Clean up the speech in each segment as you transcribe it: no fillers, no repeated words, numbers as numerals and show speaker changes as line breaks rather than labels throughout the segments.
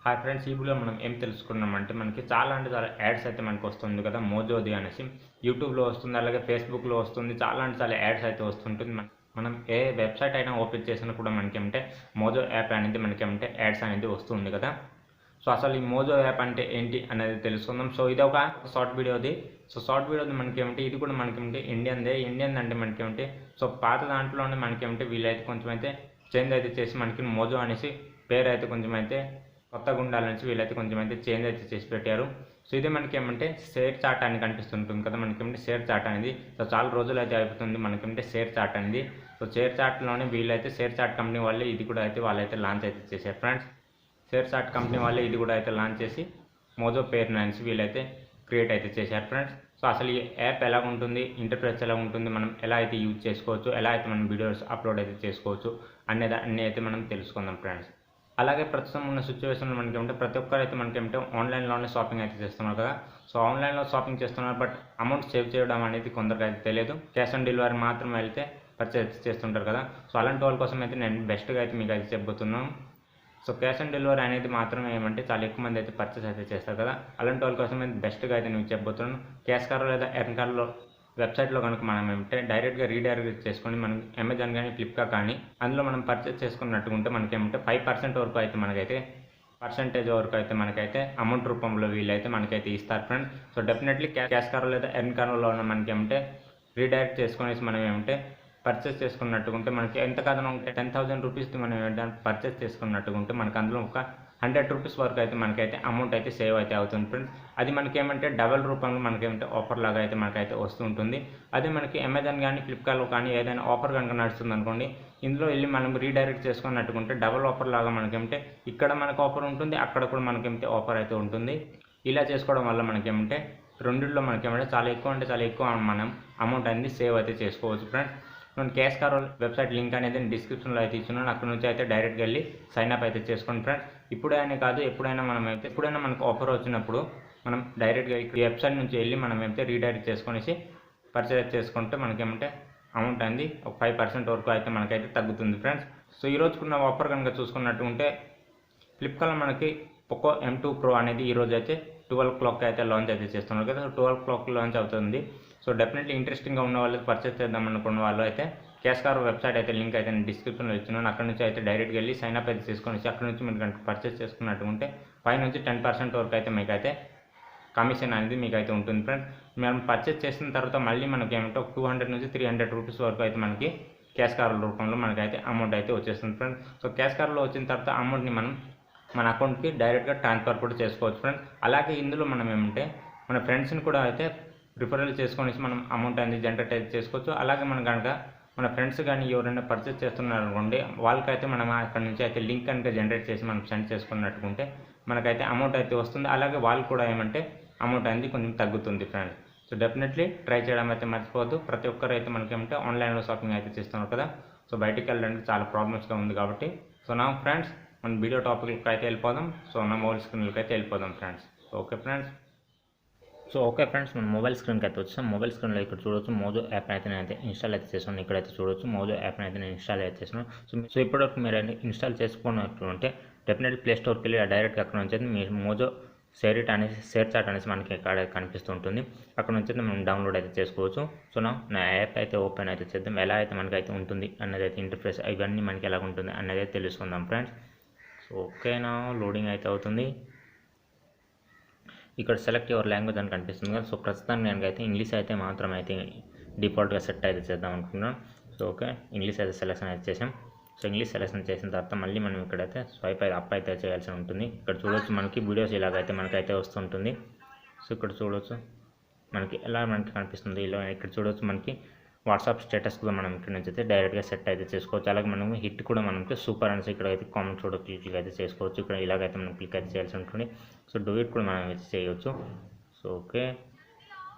Hi friends, ఈ వీడియోలో మనం ఏం తెలుసుకున్నామంటే మనకి చాలా అంటే చాలా యాడ్స్ అయితే మనకు వస్తుంది కదా, మోజోది అనేసి యూట్యూబ్లో వస్తుంది, అలాగే ఫేస్బుక్లో వస్తుంది. చాలా అంటే చాలా యాడ్స్ అయితే వస్తుంటుంది. మనం ఏ వెబ్సైట్ అయినా ఓపెన్ చేసినా కూడా మనకేమంటే మోజో యాప్ అనేది మనకేమంటే యాడ్స్ అనేది వస్తుంది కదా. సో అసలు ఈ మోజో యాప్ అంటే ఏంటి అనేది తెలుసుకుందాం. సో ఇది ఒక షార్ట్ వీడియోది. సో షార్ట్ వీడియోది మనకేమంటే ఇది కూడా మనకేమంటే ఇండియన్ అంటే మనకేమంటే సో పాత దాంట్లోనే మనకేమంటే వీళ్ళైతే కొంచెం అయితే చేంజ్ అయితే చేసి మనకి మోజో అనేసి పేరు అయితే కొంచెం అయితే కొత్తగా ఉండాలనేసి వీళ్ళైతే కొంచెం అయితే చేంజ్ అయితే చేసి పెట్టారు. సో ఇది మనకేమంటే షేర్ చాట్ అని కనిపిస్తుంటుంది కదా, మనకేమంటే షేర్ చాట్ అనేది సో చాలా రోజులు అయితే అయిపోతుంది మనకేమంటే షేర్ చాట్ అనేది. సో షేర్ చాట్లోనే వీళ్ళైతే షేర్ చాట్ కంపెనీ వాళ్ళే ఇది కూడా అయితే వాళ్ళైతే లాంచ్ అయితే చేశారు ఫ్రెండ్స్. షేర్ చాట్ కంపెనీ వాళ్ళే ఇది కూడా అయితే లాంచ్ చేసి మోజో పేరు అనేసి వీళ్ళైతే క్రియేట్ అయితే చేశారు ఫ్రెండ్స్. సో అసలు ఈ యాప్ ఎలా ఉంటుంది, ఇంటర్ఫేస్ ఎలా ఉంటుంది, మనం ఎలా అయితే యూజ్ చేసుకోవచ్చు, ఎలా అయితే మనం వీడియోస్ అప్లోడ్ అయితే చేసుకోవచ్చు అన్నీ అయితే మనం తెలుసుకుందాం ఫ్రెండ్స్. అలాగే ప్రస్తుతం ఉన్న సిచ్యువేషన్లో మనకేమంటే ప్రతి ఒక్కరైతే మనకేమంటే ఆన్లైన్లోనే షాపింగ్ అయితే చేస్తున్నారు కదా. సో ఆన్లైన్లో షాపింగ్ చేస్తున్నారు, బట్ అమౌంట్ సేవ్ చేయడం అనేది కొందరికి అయితే తెలియదు. క్యాష్ ఆన్ డెలివరీ మాత్రం వెళ్తే పర్చేస్ చేస్తుంటారు కదా. సో అలాంటి వాళ్ళ కోసం అయితే నేను బెస్ట్గా అయితే మీకు అయితే చెబుతున్నాను. సో క్యాష్ ఆన్ డెలివరీ అనేది మాత్రమే ఏమంటే చాలా ఎక్కువ మంది అయితే పర్చేస్ అయితే చేస్తారు కదా. అలాంటి వాళ్ళ కోసం అయితే బెస్ట్గా అయితే నేను చెబుతున్నాను. క్యాష్ కార్లో లేదా ఎర్న్ కార్లో వెబ్సైట్లో కనుక మనం ఏమంటే డైరెక్ట్గా రీడైరెక్ట్ చేసుకొని మనం అమెజాన్ కానీ ఫ్లిప్కార్ట్ కానీ అందులో మనం పర్చేస్ చేసుకున్నట్టుకుంటే మనకేమంటే 5% వరకు అయితే మనకైతే పర్సెంటేజ్ వరకు అయితే మనకైతే అమౌంట్ రూపంలో వీళ్ళైతే మనకైతే ఇస్తారు ఫ్రెండ్. సో డెఫినెట్లీ క్యాష్ కార్లో లేదా ఎర్న్ కార్లో ఉన్న మనకేమంటే రీడైరెక్ట్ చేసుకునేసి మనం ఏమంటే పర్చేస్ చేసుకున్నట్టుకుంటే మనకి ఎంత కాదన్నా ఉంటే 10,000 రూపీస్ది మనం ఏమంటే పర్చేస్ చేసుకున్నట్టుకుంటే మనకు అందులో ఒక 100 రూపీస్ వరకు అయితే మనకైతే అమౌంట్ అయితే సేవ్ అయితే అవుతుంది ఫ్రెండ్స్. అది మనకేమంటే డబల్ రూపంలో మనకేమంటే ఆఫర్ లాగా అయితే మనకైతే వస్తూ ఉంటుంది. అదే మనకి అమెజాన్ కానీ ఫ్లిప్కార్ట్లో కానీ ఏదైనా ఆఫర్ కనుక నడుస్తుంది అనుకోండి, ఇందులో వెళ్ళి మనం రీడైరెక్ట్ చేసుకున్నట్టుకుంటే డబల్ ఆఫర్ లాగా మనకేమంటే ఇక్కడ మనకు ఆఫర్ ఉంటుంది, అక్కడ కూడా మనకేమంటే ఆఫర్ అయితే ఉంటుంది. ఇలా చేసుకోవడం వల్ల మనకేమంటే రెండిట్లో మనకేమంటే చాలా ఎక్కువ మనం అమౌంట్ అనేది సేవ్ అయితే చేసుకోవచ్చు ఫ్రెండ్స్. నేను క్యాష్ కార్ వెబ్సైట్ లింక్ అనేది డిస్క్రిప్షన్లో అయితే ఇస్తున్నాను, అక్కడ నుంచి అయితే డైరెక్ట్గా వెళ్ళి సైన్ అప్ అయితే చేసుకోండి ఫ్రెండ్స్. ఇప్పుడైనా కాదు ఎప్పుడైనా మనకు ఆఫర్ వచ్చినప్పుడు మనం డైరెక్ట్గా ఈ వెబ్సైట్ నుంచి వెళ్ళి మనం అయితే రీడైరెక్ట్ చేసుకొనేసి పర్చేజ్ చేసుకుంటే మనకేమంటే అమౌంట్ అనేది ఒక 5% వరకు అయితే మనకైతే తగ్గుతుంది ఫ్రెండ్స్. సో ఈరోజుకున్న ఆఫర్ కనుక చూసుకున్నట్టు ఉంటే ఫ్లిప్కార్ట్లో మనకి పోకో M2 Pro అనేది ఈరోజు అయితే 12 o'clock అయితే లాంచ్ అయితే చేస్తున్నారు కదా. 12 o'clock లాంచ్ అవుతుంది. సో డెఫినెట్లీ ఇంట్రెస్టింగ్గా ఉన్న వాళ్ళు పర్చేస్ చేద్దాం అనుకున్న వాళ్ళు అయితే క్యాష్ కార్ వెబ్సైట్ అయితే లింక్ అయితే నేను డిస్క్రిప్షన్లో ఇస్తున్నాను, అక్కడ నుంచి అయితే డైరెక్ట్గా వెళ్ళి సైన్ అప్ అయితే చేసుకొని అక్కడ నుంచి మీరు కనుక పర్చేస్ చేసుకున్నట్టు ఉంటే 5 నుంచి 10% వరకు అయితే మీకైతే కమిషన్ అనేది మీకు అయితే ఉంటుంది ఫ్రెండ్స్. మనం పర్చేస్ చేసిన తర్వాత మళ్ళీ మనకి ఏమంటే ఒక 200 నుంచి 300 రూపీస్ వరకు అయితే మనకి క్యాష్ కార్ రూపంలో మనకైతే అమౌంట్ అయితే వచ్చేస్తుంది ఫ్రెండ్స్. సో క్యాష్ కార్లో వచ్చిన తర్వాత అమౌంట్ని మనం మన అకౌంట్కి డైరెక్ట్గా ట్రాన్స్ఫర్ కూడా చేసుకోవచ్చు ఫ్రెండ్స్. అలాగే ఇందులో మనం ఏమంటే మన ఫ్రెండ్స్ని కూడా అయితే రిఫరల్ చేసుకొని మనం అమౌంట్ అనేది జనరేట్ అయితే చేసుకోవచ్చు. అలాగే మనం కనుక మన ఫ్రెండ్స్ కానీ ఎవరైనా పర్చేస్ చేస్తున్నారు అనుకోండి, వాళ్ళకైతే మనం అక్కడ నుంచి అయితే లింక్ కనుక జనరేట్ చేసి మనం సెండ్ చేసుకున్నట్టుకుంటే మనకైతే అమౌంట్ అయితే వస్తుంది. అలాగే వాళ్ళు కూడా ఏమంటే అమౌంట్ అనేది కొంచెం తగ్గుతుంది ఫ్రెండ్స్. సో డెఫినెట్లీ ట్రై చేయడం అయితే మర్చిపోవద్దు. ప్రతి ఒక్కరు అయితే మనకేమంటే ఆన్లైన్లో షాపింగ్ అయితే చేస్తున్నారు కదా. సో బయటికి వెళ్ళడానికి చాలా ప్రాబ్లమ్స్గా ఉంది కాబట్టి సో నా ఫ్రెండ్స్ మన వీడియో టాపిక్కి అయితే వెళ్ళిపోదాం. సో నా మొబైల్ స్క్రీన్కి అయితే వెళ్ళిపోదాం ఫ్రెండ్స్. సో ఓకే ఫ్రెండ్స్ మన మొబైల్ స్క్రీన్కి అయితే వచ్చాం. మొబైల్ స్క్రీన్లో ఇక్కడ చూడొచ్చు మోజో యాప్ అయితే నేను ఇన్స్టాల్ అయితే చేసాను. ఇక్కడైతే చూడొచ్చు మోజో యాప్ అయితే నేను ఇన్స్టాల్ అయితే చేసాను. సో ఇప్పటివరకు మీరు ఇన్స్టాల్ చేసుకున్నట్టు ఉంటే డెఫినెట్లీ ప్లే స్టోర్కి వెళ్ళి డైరెక్ట్గా అక్కడ నుంచి అయితే మీరు మోజో షేర్ చాట్ అనేసి మనకి ఇక్కడ కనిపిస్తుంటుంది, అక్కడ నుంచి అయితే మనం డౌన్లోడ్ అయితే చేసుకోవచ్చు. సో నా యాప్ అయితే ఓపెన్ అయితే చేద్దాం. ఎలా అయితే మనకైతే ఉంటుంది అన్నది అయితే ఇంటర్ఫేస్ ఇవన్నీ మనకి ఎలా ఉంటుంది అన్నది అయితే తెలుసుకుందాం ఫ్రెండ్స్. సో ఓకేనా, లోడింగ్ అయితే అవుతుంది. ఇక్కడ సెలెక్ట్ యువర్ లాంగ్వేజ్ అని కనిపిస్తుంది కదా. సో ప్రస్తుతానికి నేనైతే ఇంగ్లీష్ అయితే మాత్రం అయితే డిఫాల్ట్గా సెట్ అయితే చేద్దాం అనుకుంటున్నాను. సో ఓకే, ఇంగ్లీష్ అయితే సెలెక్షన్ అయితే చేసాం. సో ఇంగ్లీష్ సెలెక్షన్ చేసిన తర్వాత మళ్ళీ మనం ఇక్కడైతే స్వైప్ అయితే అప్ అయితే చేయాల్సి ఉంటుంది. ఇక్కడ చూడొచ్చు మనకి వీడియోస్ ఇలాగైతే మనకైతే వస్తుంటుంది. సో ఇక్కడ చూడొచ్చు మనకి ఎలా మనకి కనిపిస్తుంది. ఇలా ఇక్కడ చూడొచ్చు మనకి వాట్సాప్ స్టేటస్ కూడా మనం ఇక్కడ నుంచి అయితే డైరెక్ట్గా సెట్ అయితే చేసుకోవచ్చు. అలాగే మనం హిట్ కూడా మనకి సూపర్ అనేసి ఇక్కడ అయితే కామెంట్ కూడా క్లిక్ అయితే చేసుకోవచ్చు. ఇక్కడ ఇలాగైతే మనం క్లిక్ అయితే చేయాల్సి ఉంటుంది. సో డూ ఇట్ కూడా మనం అయితే చేయవచ్చు. సో ఓకే,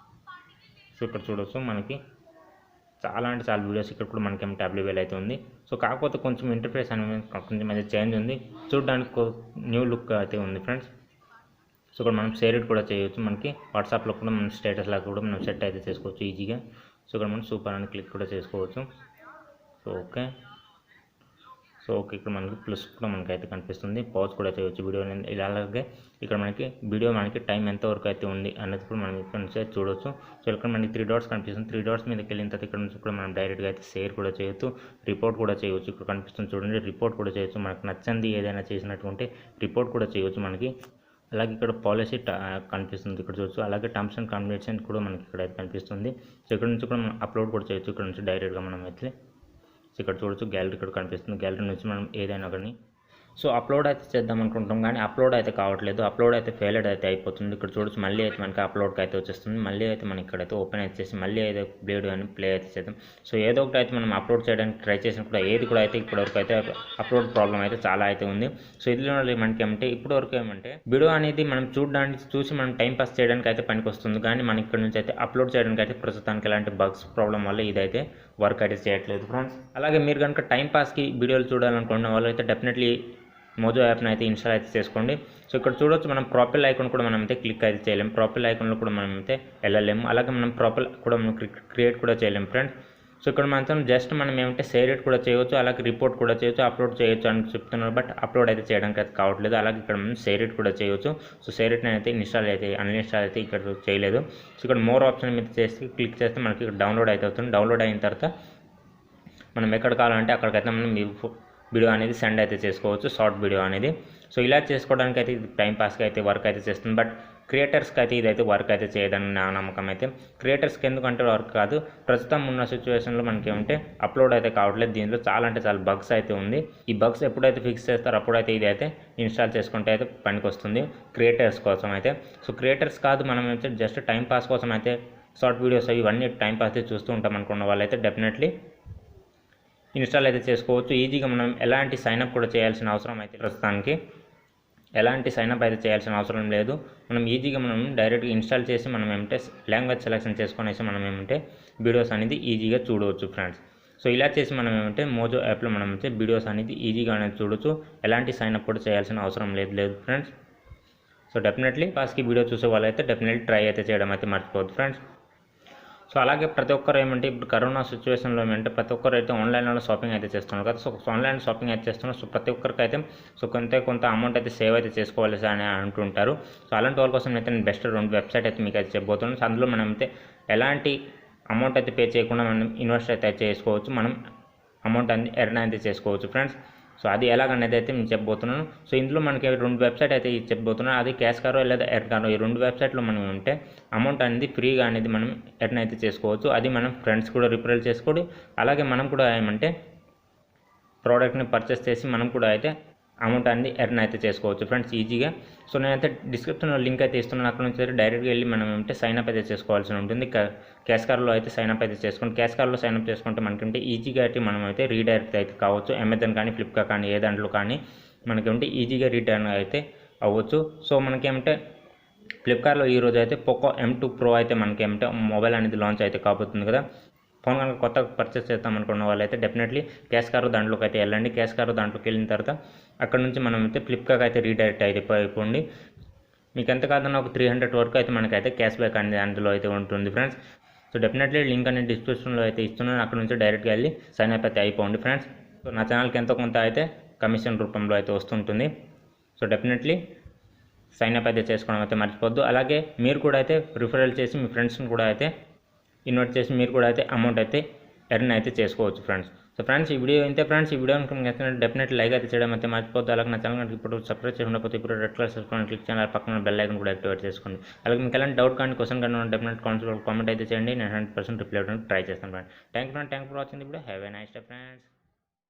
సో ఇక్కడ చూడవచ్చు మనకి చాలా అంటే చాలా వీడియోస్ ఇక్కడ కూడా మనకి అవైలబుల్ అయితే ఉంది. సో కాకపోతే కొంచెం ఇంటర్ఫేస్ అనేది కొంచెం అయితే చేంజ్ ఉంది, చూడడానికి న్యూ లుక్ అయితే ఉంది ఫ్రెండ్స్. సో ఇక్కడ మనం షేర్ ఇట్ కూడా చేయవచ్చు. మనకి వాట్సాప్లో కూడా మనం స్టేటస్ లాగా కూడా మనం సెట్ అయితే చేసుకోవచ్చు ఈజీగా. సో ఇక్కడ మనం సూపర్ అని క్లిక్ కూడా చేసుకోవచ్చు. సో ఓకే, సో ఓకే, ఇక్కడ మనకి ప్లస్ కూడా మనకైతే కనిపిస్తుంది. పాజ్ కూడా చేయవచ్చు వీడియో. ఇలా అలాగే ఇక్కడ మనకి వీడియో మనకి టైం ఎంతవరకు అయితే ఉంది అనేది కూడా మనం ఇక్కడ నుంచి చూడవచ్చు. సో ఇక్కడ మనకి 3 డాట్స్ కనిపిస్తుంది. 3 డాట్స్ మీదకి వెళ్ళిన తర్వాత ఇక్కడ నుంచి కూడా మనం డైరెక్ట్గా అయితే షేర్ కూడా చేయొచ్చు, రిపోర్ట్ కూడా చేయవచ్చు. ఇక్కడ కనిపిస్తుంది చూడండి, రిపోర్ట్ కూడా చేయొచ్చు. మనకు నచ్చంది ఏదైనా చేసినట్టుంటే రిపోర్ట్ కూడా చేయవచ్చు మనకి. అలాగే ఇక్కడ పాలసీ కనిపిస్తుంది, ఇక్కడ చూడొచ్చు. అలాగే టర్మ్స్ అండ్ కండిషన్స్ కూడా మనకి ఇక్కడ అయితే కనిపిస్తుంది. సో ఇక్కడ నుంచి కూడా మనం అప్లోడ్ కూడా చేయొచ్చు. ఇక్కడ నుంచి డైరెక్ట్గా మనం అయితే ఇక్కడ చూడొచ్చు, గ్యాలరీ ఇక్కడ కనిపిస్తుంది. గ్యాలరీ నుంచి మనం ఏదైనా కానీ సో అప్లోడ్ అయితే చేద్దాం అనుకుంటాం, కానీ అప్లోడ్ అయితే కావట్లేదు. అప్లోడ్ అయితే ఫెయిల్డ్ అయితే అయిపోతుంది. ఇక్కడ చూడొచ్చు, మళ్ళీ అయితే మనకి అప్లోడ్కి అయితే వచ్చేస్తుంది. మళ్ళీ అయితే మనం ఇక్కడైతే ఓపెన్ అయితే చేసి మళ్ళీ అయితే బ్లేడ్ కానీ ప్లే అయితే చేద్దాం. సో ఏదో ఒకటి అయితే మనం అప్లోడ్ చేయడానికి ట్రై చేసిన కూడా ఏది కూడా అయితే ఇప్పటివరకు అయితే అప్లోడ్ ప్రాబ్లం అయితే చాలా అయితే ఉంది. సో ఇందులో మనకి ఏమంటే ఇప్పటివరకు ఏమంటే వీడియో అనేది మనం చూసి మనం టైం పాస్ చేయడానికి అయితే పనికి వస్తుంది, కానీ మనం ఇక్కడ నుంచి అయితే అప్లోడ్ చేయడానికి అయితే ప్రస్తుతానికి ఎలాంటి బగ్స్ ప్రాబ్లం వల్ల ఇదైతే వర్క్ అయితే చేయట్లేదు ఫ్రెండ్స్. అలాగే మీరు కనుక టైం పాస్కి వీడియోలు చూడాలనుకున్న వాళ్ళు అయితే డెఫినెట్లీ మోజో యాప్ని అయితే ఇన్స్టాల్ అయితే చేసుకోండి. సో ఇక్కడ చూడొచ్చు, మనం ప్రొఫైల్ ఐకాన్ కూడా మనం అయితే క్లిక్ అయితే చేయలేము. ప్రొఫైల్ ఐకాన్లో కూడా మనం అయితే వెళ్ళలేము. అలాగే మనం ప్రొఫైల్ కూడా మనం క్రియేట్ కూడా చేయలేము ఫ్రెండ్స్. సో ఇక్కడ మనం జస్ట్ మనం ఏమంటే షేర్ ఇట్ కూడా చేయవచ్చు, అలాగే రిపోర్ట్ కూడా చేయొచ్చు, అప్లోడ్ చేయొచ్చు అని చెప్తున్నారు. బట్ అప్లోడ్ అయితే చేయడానికి అయితే కావట్లేదు. అలాగే ఇక్కడ మనం షేర్ ఇట్ కూడా చేయొచ్చు. సో షేర్ ఇట్ని అయితే అన్ఇన్స్టాల్ అయితే ఇక్కడ చేయలేదు. సో ఇక్కడ మోర్ ఆప్షన్ మీద చేసి క్లిక్ చేస్తే మనకి ఇక్కడ డౌన్లోడ్ అయితే అవుతుంది. డౌన్లోడ్ అయిన తర్వాత మనం ఎక్కడ కావాలంటే అక్కడికైతే మనం వీడియో అనేది సెండ్ అయితే చేసుకోవచ్చు, షార్ట్ వీడియో అనేది. సో ఇలా చేసుకోవడానికి అయితే ఇది టైం పాస్కి అయితే వర్క్ అయితే చేస్తుంది. బట్ క్రియేటర్స్కి అయితే ఇదైతే వర్క్ అయితే చేయదని నా నమ్మకం అయితే. క్రియేటర్స్కి ఎందుకంటే వర్క్ కాదు, ప్రస్తుతం ఉన్న సిచ్యువేషన్లో మనకి ఏమంటే అప్లోడ్ అయితే కావట్లేదు. దీనిలో చాలా అంటే చాలా బగ్స్ అయితే ఉంది. ఈ బగ్స్ ఎప్పుడైతే ఫిక్స్ చేస్తారో అప్పుడైతే ఇది అయితే ఇన్స్టాల్ చేసుకుంటే అయితే పనికి వస్తుంది క్రియేటర్స్ కోసం అయితే. సో క్రియేటర్స్ కాదు, మనం అయితే జస్ట్ టైం పాస్ కోసం అయితే షార్ట్ వీడియోస్ ఇవన్నీ టైం పాస్ అయితే చూస్తూ ఉంటాం అనుకున్న వాళ్ళైతే డెఫినెట్లీ ఇన్స్టాల్ అయితే చేసుకోవచ్చు. ఈజీగా మనం ఎలాంటి సైనప్ కూడా చేయాల్సిన అవసరం అయితే ప్రస్తుతానికి ఎలాంటి సైనప్ అయితే చేయాల్సిన అవసరం లేదు. మనం ఈజీగా మనం డైరెక్ట్గా ఇన్స్టాల్ చేసి మనం ఏమంటే లాంగ్వేజ్ సెలెక్షన్ చేసుకునేసి మనం ఏమంటే వీడియోస్ అనేది ఈజీగా చూడవచ్చు ఫ్రెండ్స్. సో ఇలా చేసి మనం ఏమంటే మోజో యాప్లో మనం అయితే వీడియోస్ అనేది ఈజీగా అనేది చూడవచ్చు. ఎలాంటి సైనప్ కూడా చేయాల్సిన అవసరం లేదు ఫ్రెండ్స్. సో డెఫినెట్లీ పాస్కి వీడియో చూసే వాళ్ళైతే డెఫినెట్లీ ట్రై అయితే చేయడం అయితే మర్చిపోవద్దు ఫ్రెండ్స్. సో అలాగే ప్రతి ఒక్కరు ఏమంటే ఇప్పుడు కరోనా సిచ్యువేషన్లో ఏమంటే ప్రతి ఒక్కరు అయితే ఆన్లైన్లో షాపింగ్ అయితే చేస్తున్నారు కదా. సో ఆన్లైన్ షాపింగ్ అయితే చేస్తున్నారు. సో ప్రతి ఒక్కరికి అయితే సో కొంత అమౌంట్ అయితే సేవ్ అయితే చేసుకోవాలి అని అంటుంటారు. సో అలాంటి వాళ్ళ కోసం అయితే నేను బెస్ట్ 2 వెబ్సైట్ అయితే మీకు అయితే చెప్పబోతున్నాను. సో అందులో మనం అయితే ఎలాంటి అమౌంట్ అయితే పే చేయకుండా మనం ఇన్వెస్ట్ అయితే చేసుకోవచ్చు, మనం అమౌంట్ అనేది ఎర్న్ అయితే చేసుకోవచ్చు ఫ్రెండ్స్. సో అది ఎలాగనేది అయితే నేను చెప్పబోతున్నాను. సో ఇందులో మనకి 2 వెబ్సైట్ అయితే చెప్పబోతున్నాను. అది క్యాష్ కారో లేదా ఎర్న్ కారో, ఈ 2 వెబ్సైట్లో మనం ఉంటే అమౌంట్ అనేది ఫ్రీగా అనేది మనం ఎర్న్ అయితే చేసుకోవచ్చు. అది మనం ఫ్రెండ్స్ కూడా రిఫరల్ చేసుకోండి. అలాగే మనం కూడా ఏమంటే ప్రోడక్ట్ని పర్చేస్ చేసి మనం కూడా అయితే అమౌంట్ అనేది ఎర్న్ అయితే చేసుకోవచ్చు ఫ్రెండ్స్ ఈజీగా. సో నేనైతే డిస్క్రిప్షన్లో లింక్ అయితే ఇస్తున్నాను. అక్కడ నుంచి అయితే డైరెక్ట్గా వెళ్ళి మనం ఏమంటే సైన్అప్ అయితే చేసుకోవాల్సి ఉంటుంది. క్యాష్ కార్లో అయితే సైన్అప్ అయితే చేసుకోండి. క్యాష్ కార్లో సైన్అప్ చేసుకుంటే మనకంటే ఈజీగా అయితే మనం అయితే రీడైరెక్ట్ అయితే కావచ్చు. అమెజాన్ కానీ ఫ్లిప్కార్ట్ కానీ ఏ దాంట్లో కానీ మనకేమంటే ఈజీగా రిటర్న్ అయితే అవ్వచ్చు. సో మనకేమంటే ఫ్లిప్కార్ట్లో ఈరోజు అయితే పోకో M2 Pro అయితే మనకేమంటే మొబైల్ అనేది లాంచ్ అయితే కాబోతుంది కదా. ఫోన్ కనుక కొత్తగా పర్చేస్ చేద్దాం అనుకున్న వాళ్ళైతే డెఫినెట్లీ క్యాష్ కార్ దాంట్లోకి అయితే వెళ్ళండి. క్యాష్ కార్ దాంట్లోకి వెళ్ళిన తర్వాత అక్కడ నుంచి మనం అయితే ఫ్లిప్కార్ట్ అయితే రీడైరెక్ట్ అయితే అయిపోండి. మీకు ఎంత కాదన్నా ఒక 300 వరకు అయితే మనకైతే క్యాష్ బ్యాక్ అనేది అందులో అయితే ఉంటుంది ఫ్రెండ్స్. సో డెఫినెట్లీ లింక్ అనేది డిస్క్రిప్షన్లో అయితే ఇస్తున్నాను. అక్కడ నుంచి డైరెక్ట్గా వెళ్ళి సైన్ అప్ అయితే అయిపోండి ఫ్రెండ్స్. సో నా ఛానల్కి ఎంతో కొంత అయితే కమిషన్ రూపంలో అయితే వస్తుంటుంది. సో డెఫినెట్లీ సైన్ అప్ అయితే చేసుకోవడం అయితే మర్చిపోద్దు. అలాగే మీరు కూడా అయితే రిఫరల్ చేసి మీ ఫ్రెండ్స్ని కూడా అయితే ఇన్వైట్ చేసి మీరు కూడా అయితే అమౌంట్ అయితే ఎర్న్ అయితే చేసుకోవచ్చు ఫ్రెండ్స్. సో ఫ్రెండ్స్ ఈ వీడియో ఇంతే ఫ్రెండ్స్. ఈ వీడియో కనుక డెఫినెట్లీ లైక్ అయితే చేయడం అయితే మర్చిపోద్దు. అలాగే నా ఛానల్ కనుక ఇప్పుడు సబ్స్క్రైబ్ చేయకపోతే ఇప్పుడు రెడ్ కలర్ సబ్స్క్రైబ్ క్లిక్ చేయాలి. పక్కన బెల్ ఐకాన్ కూడా యాక్టివేట్ చేసుకోండి. అలాగే మీకు ఎలాంటి డౌట్ కానీ క్వశ్చన్ కానీ డెఫినెట్ కామెంట్ అయితే చేయండి. నేను 100% రిప్లై ఇవ్వడానికి ట్రై చేస్తాను friends. Thank you for watching the video. Have a nice day friends.